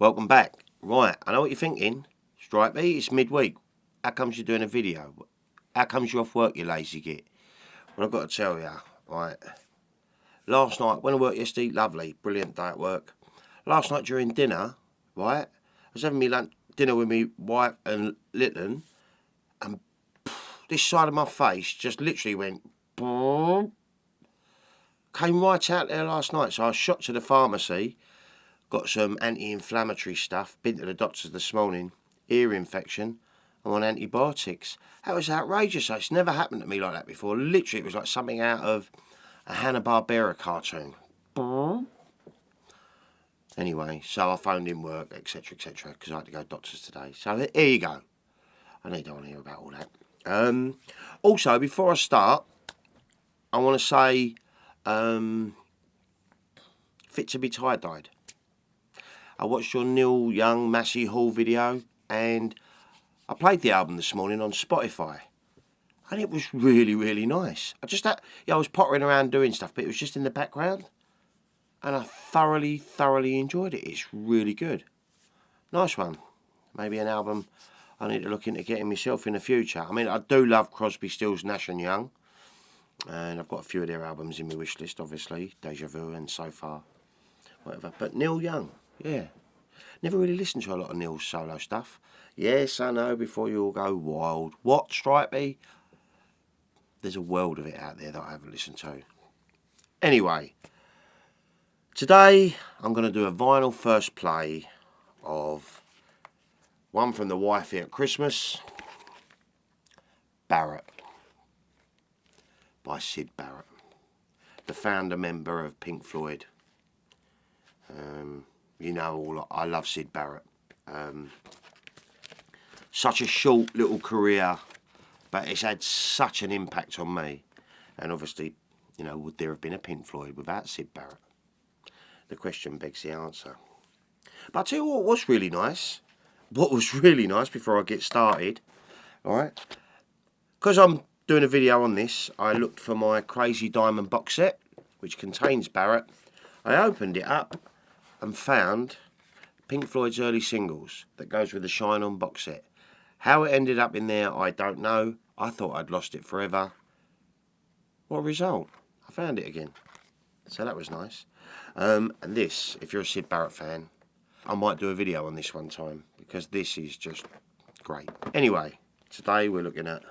Welcome back. Right, I know what you're thinking. Stripey, it's midweek. How comes you're doing a video? How comes you're off work, you lazy git? Well, I've got to tell you, right. Last night, when I worked yesterday, lovely, brilliant day at work. Last night during dinner, right, I was having me dinner with me wife and Litton, and this side of my face just literally went, came right out there last night. So I shot to the pharmacy, got some anti-inflammatory stuff, been to the doctors this morning, ear infection, I'm on antibiotics. That was outrageous. It's never happened to me like that before. Literally, it was like something out of a Hanna-Barbera cartoon. Anyway, so I phoned in work, etc., etc., because I had to go to doctors today. So here you go. I don't want to hear about all that. Also, before I start, I want to say, Fit to be Tie-Dyed. I watched your Neil Young Massey Hall video, and I played the album this morning on Spotify, and it was really, really nice. I was pottering around doing stuff, but it was just in the background, and I thoroughly, thoroughly enjoyed it. It's really good. Nice one. Maybe an album I need to look into getting myself in the future. I mean, I do love Crosby, Stills, Nash and Young, and I've got a few of their albums in my wish list, obviously, Deja Vu and So Far, whatever. But Neil Young, yeah. Never really listened to a lot of Neil's solo stuff. Yes, I know, before you all go wild. What, Stripey? There's a world of it out there that I haven't listened to. Anyway, today I'm going to do a vinyl first play of one from the wifey at Christmas, Barrett, by Syd Barrett, the founder member of Pink Floyd. You know, I love Syd Barrett. Such a short little career, but it's had such an impact on me. And obviously, you know, would there have been a Pink Floyd without Syd Barrett? The question begs the answer. But I'll tell you what was really nice. What was really nice before I get started, alright? Because I'm doing a video on this, I looked for my Crazy Diamond box set, which contains Barrett. I opened it up and found Pink Floyd's early singles that goes with the Shine On box set. How it ended up in there, I don't know. I thought I'd lost it forever. What a result. I found it again. So that was nice. And this, if you're a Syd Barrett fan, I might do a video on this one time, because this is just great. Anyway, today we're looking at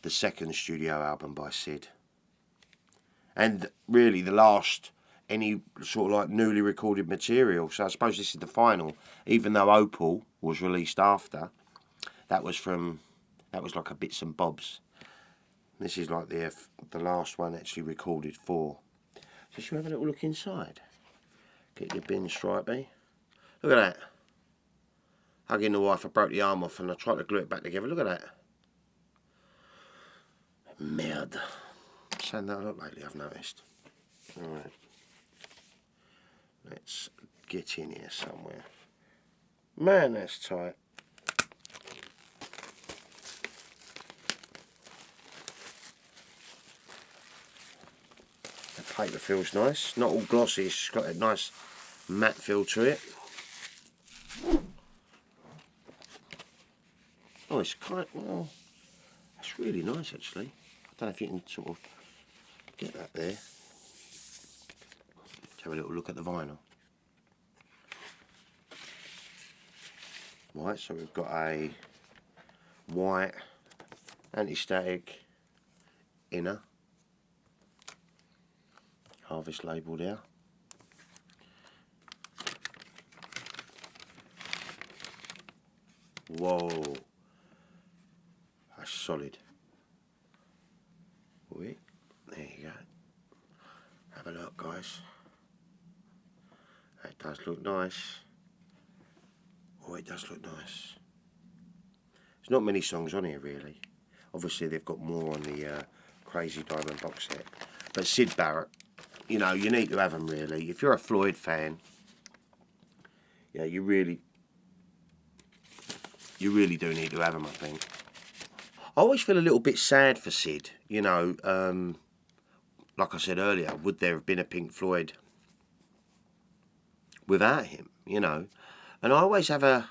the second studio album by Syd. And really the last any sort of like newly recorded material. So I suppose this is the final, even though Opal was released after. That was like a bits and bobs. This is like the last one actually recorded for. So should we have a little look inside? Get your bin, Stripey. Look at that. Hugging the wife, I broke the arm off and I tried to glue it back together. Look at that. Merde. Saying that a lot lately, I've noticed. Alright. Let's get in here somewhere. Man, that's tight. The paper feels nice. Not all glossy, it's got a nice matte feel to it. Oh, it's well, that's really nice actually. I don't know if you can sort of get that there. Let's have a little look at the vinyl. Right, so we've got a white anti-static inner. Harvest label there. Whoa. That's solid. Wait, there you go. Have a look, guys. That does look nice. Oh, it does look nice. There's not many songs on here, really. Obviously, they've got more on the Crazy Diamond box set. But Syd Barrett, you know, you need to have them, really. If you're a Floyd fan, yeah, you really do need to have them, I think. I always feel a little bit sad for Syd, you know. Like I said earlier, would there have been a Pink Floyd without him, you know. And I always have a,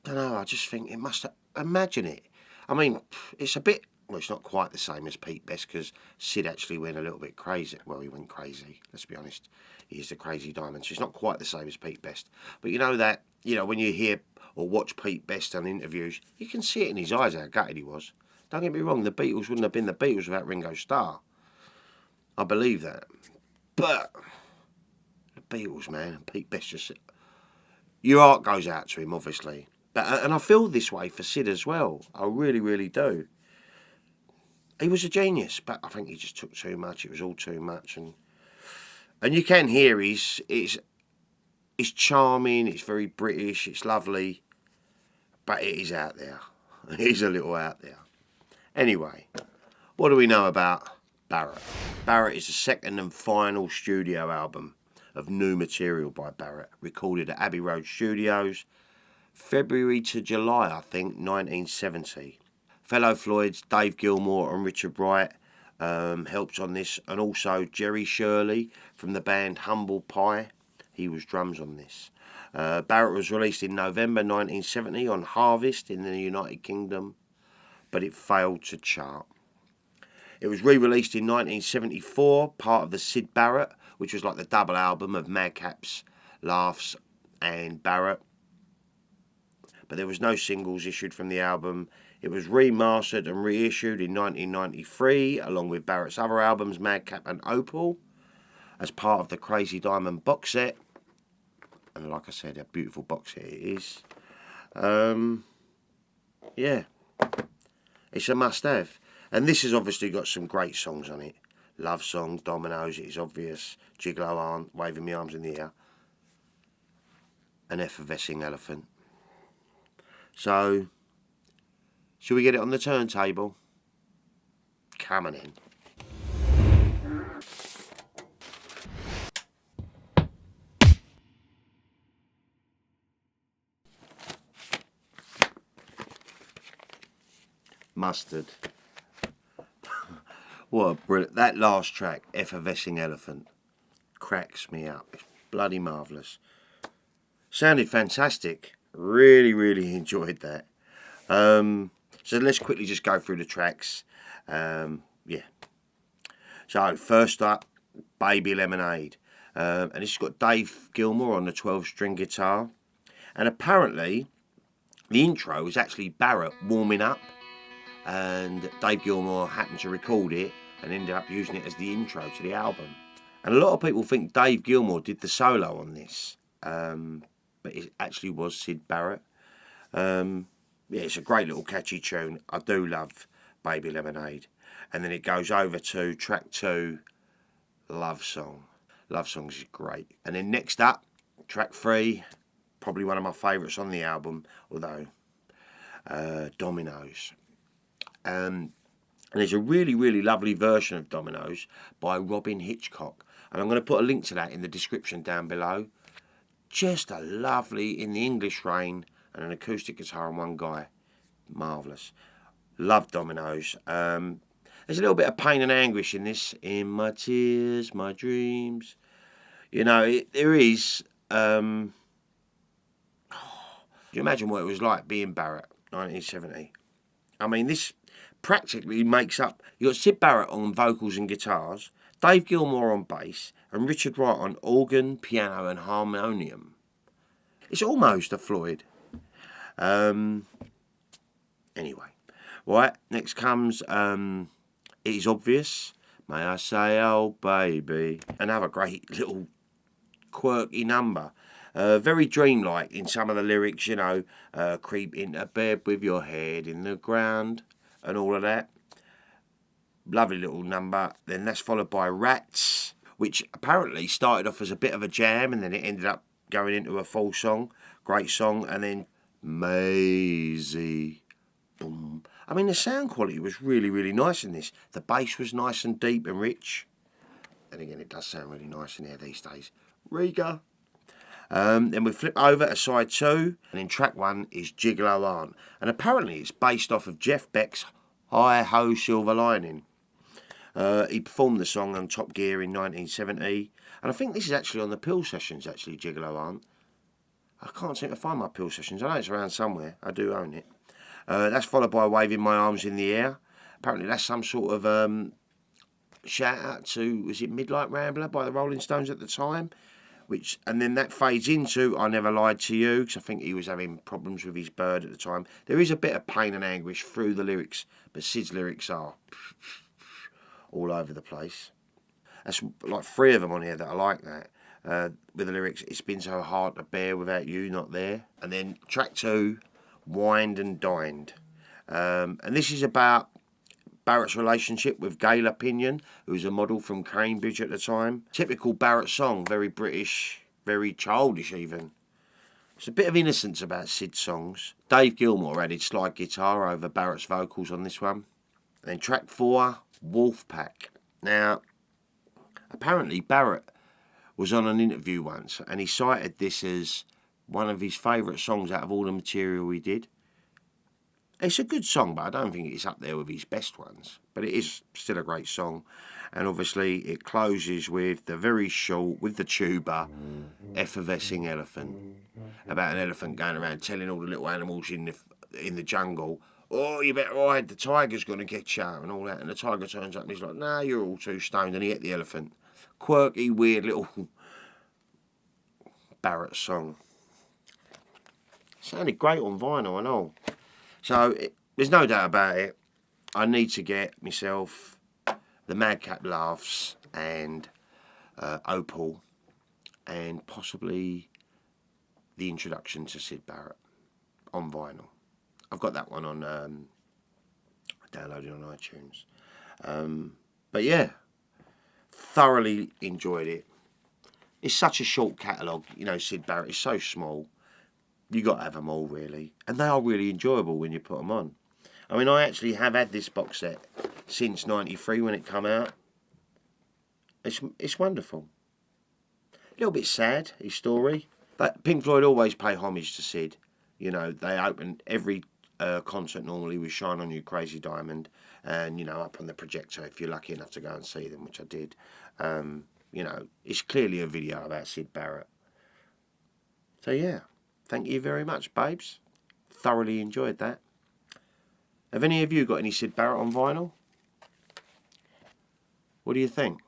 I don't know, I just think it must, imagine it. I mean, it's a bit, well, it's not quite the same as Pete Best, because Syd actually went a little bit crazy. Well, he went crazy, let's be honest. He's the crazy diamond, so it's not quite the same as Pete Best. But you know that, you know, when you hear or watch Pete Best on interviews, you can see it in his eyes how gutted he was. Don't get me wrong, the Beatles wouldn't have been the Beatles without Ringo Starr. I believe that. But the Beatles, man, Pete Best just, your heart goes out to him, obviously. But, and I feel this way for Syd as well. I really, really do. He was a genius, but I think he just took too much. It was all too much, and you can hear it's charming. It's very British. It's lovely, but it is out there. It is a little out there. Anyway, what do we know about Barrett? Barrett is the second and final studio album of new material by Barrett, recorded at Abbey Road Studios, February to July, I think, 1970. Fellow Floyd's Dave Gilmour and Richard Wright helped on this, and also Jerry Shirley from the band Humble Pie. He was drums on this. Barrett was released in November 1970 on Harvest in the United Kingdom, but it failed to chart. It was re-released in 1974, part of the Syd Barrett, which was like the double album of Madcaps, Laughs and Barrett. But there was no singles issued from the album. It was remastered and reissued in 1993, along with Barrett's other albums, Madcap and Opal, as part of the Crazy Diamond box set. And like I said, a beautiful box set it is. Yeah, it's a must-have. And this has obviously got some great songs on it. Love Song, Dominoes, It Is Obvious, Gigolo Aunt, Waving My Arms in the Air, An Effervescing Elephant. So, shall we get it on the turntable? Come on in. Mustard. What a brilliant, that last track, Effervescing Elephant, cracks me up. It's bloody marvellous. Sounded fantastic. Really, really enjoyed that. So let's quickly just go through the tracks. Yeah. So first up, Baby Lemonade. And it's got Dave Gilmour on the 12-string guitar. And apparently, the intro was actually Barrett warming up. And Dave Gilmour happened to record it and ended up using it as the intro to the album. And a lot of people think Dave Gilmour did the solo on this. But it actually was Syd Barrett. Yeah, it's a great little catchy tune. I do love Baby Lemonade. And then it goes over to track 2, Love Song. Love Song is great. And then next up, track 3, probably one of my favourites on the album, although Dominoes. And there's a really, really lovely version of Dominoes by Robyn Hitchcock. And I'm going to put a link to that in the description down below. Just a lovely, in the English rain, and an acoustic guitar and one guy. Marvellous. Love Dominoes. There's a little bit of pain and anguish in this. In my tears, my dreams. You know, there is. Do you imagine what it was like being Barrett, 1970? I mean, this practically makes up. You've got Syd Barrett on vocals and guitars, Dave Gilmour on bass, and Richard Wright on organ, piano, and harmonium. It's almost a Floyd. Anyway, right, next comes It Is Obvious. May I say, oh baby. Another great little quirky number. Very dreamlike in some of the lyrics, you know, creep into bed with your head in the ground and all of that. Lovely little number. Then that's followed by Rats, which apparently started off as a bit of a jam and then it ended up going into a full song. Great song. And then Maisie. Boom. I mean, the sound quality was really, really nice in this. The bass was nice and deep and rich. And again, it does sound really nice in here these days. Riga. Then we flip over to side 2, and then track 1 is Gigolo Aunt. And apparently it's based off of Jeff Beck's Hi Ho Silver Lining. He performed the song on Top Gear in 1970, and I think this is actually on the Pill Sessions, actually, Gigolo Aunt. I can't seem to find my Pill Sessions. I know it's around somewhere. I do own it. That's followed by Waving My Arms in the Air. Apparently that's some sort of shout out to, was it Midnight Rambler by the Rolling Stones at the time? And then that fades into I Never Lied to You, because I think he was having problems with his bird at the time. There is a bit of pain and anguish through the lyrics, but Syd's lyrics are all over the place. That's like 3 of them on here that I like that. With the lyrics, it's been so hard to bear without you not there. And then track 2, Wined and Dined. And this is about Barrett's relationship with Gayla Pinion, who was a model from Cambridge at the time. Typical Barrett song, very British, very childish even. There's a bit of innocence about Syd's songs. Dave Gilmour added slide guitar over Barrett's vocals on this one. And then track 4, Wolfpack. Now, apparently Barrett was on an interview once and he cited this as one of his favourite songs out of all the material he did. It's a good song, but I don't think it's up there with his best ones. But it is still a great song. And obviously it closes with the very short, with the tuba, effervescing elephant. About an elephant going around telling all the little animals in the jungle, oh, you better hide, the tiger's going to get you, and all that. And the tiger turns up and he's like, nah, you're all too stoned. And he ate the elephant. Quirky, weird little Barrett song. Sounded great on vinyl and all. So, there's no doubt about it. I need to get myself the Madcap Laughs and Opal, and possibly the introduction to Syd Barrett on vinyl. I've got that one on downloaded on iTunes. But yeah, thoroughly enjoyed it. It's such a short catalogue, you know. Syd Barrett is so small. You got to have them all, really. And they are really enjoyable when you put them on. I mean, I actually have had this box set since '93 when it came out. It's wonderful. A little bit sad, his story. But Pink Floyd always pay homage to Syd. You know, they open every concert normally with Shine On You Crazy Diamond. And, you know, up on the projector if you're lucky enough to go and see them, which I did. You know, it's clearly a video about Syd Barrett. So, yeah. Thank you very much, babes. Thoroughly enjoyed that. Have any of you got any Syd Barrett on vinyl? What do you think?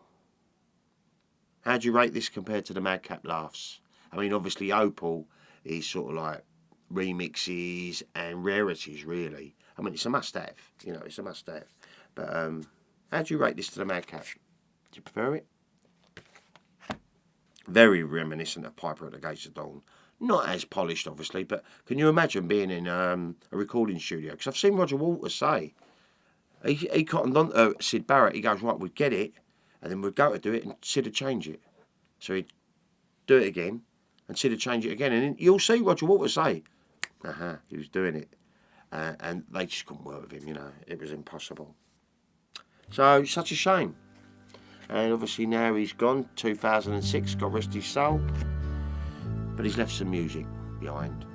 How do you rate this compared to the Madcap Laughs? I mean, obviously Opal is sort of like remixes and rarities, really. I mean, it's a must-have. You know, it's a must-have. But how do you rate this to the Madcap? Do you prefer it? Very reminiscent of Piper at the Gates of Dawn. Not as polished, obviously, but can you imagine being in a recording studio? Because I've seen Roger Waters say, he cottoned on Syd Barrett. He goes, right, we'd get it, and then we'd go to do it, and Syd would change it. So he'd do it again, and Syd would change it again. And you'll see Roger Waters say, he was doing it. And they just couldn't work with him, you know. It was impossible. So, such a shame. And obviously now he's gone, 2006, God rest his soul. But he's left some music behind,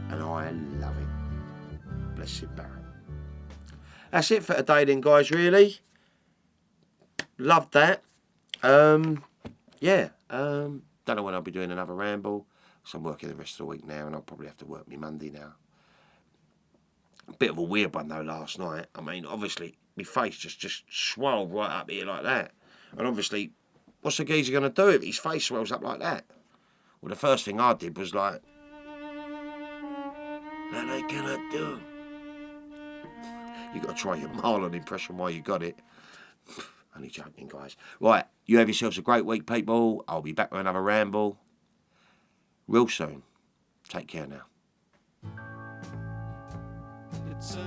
and I love it. Bless Syd Barrett. That's it for today then, guys, really. Loved that. Yeah, don't know when I'll be doing another ramble, because I'm working the rest of the week now, and I'll probably have to work me Monday now. A bit of a weird one, though, last night. I mean, obviously, my face just swelled right up here like that. And obviously, what's the geezer going to do if his face swells up like that? Well, the first thing I did was like, that I cannot do. You got to try your Marlon impression while you got it. Only joking, guys. Right, you have yourselves a great week, people. I'll be back with another ramble real soon. Take care now. It's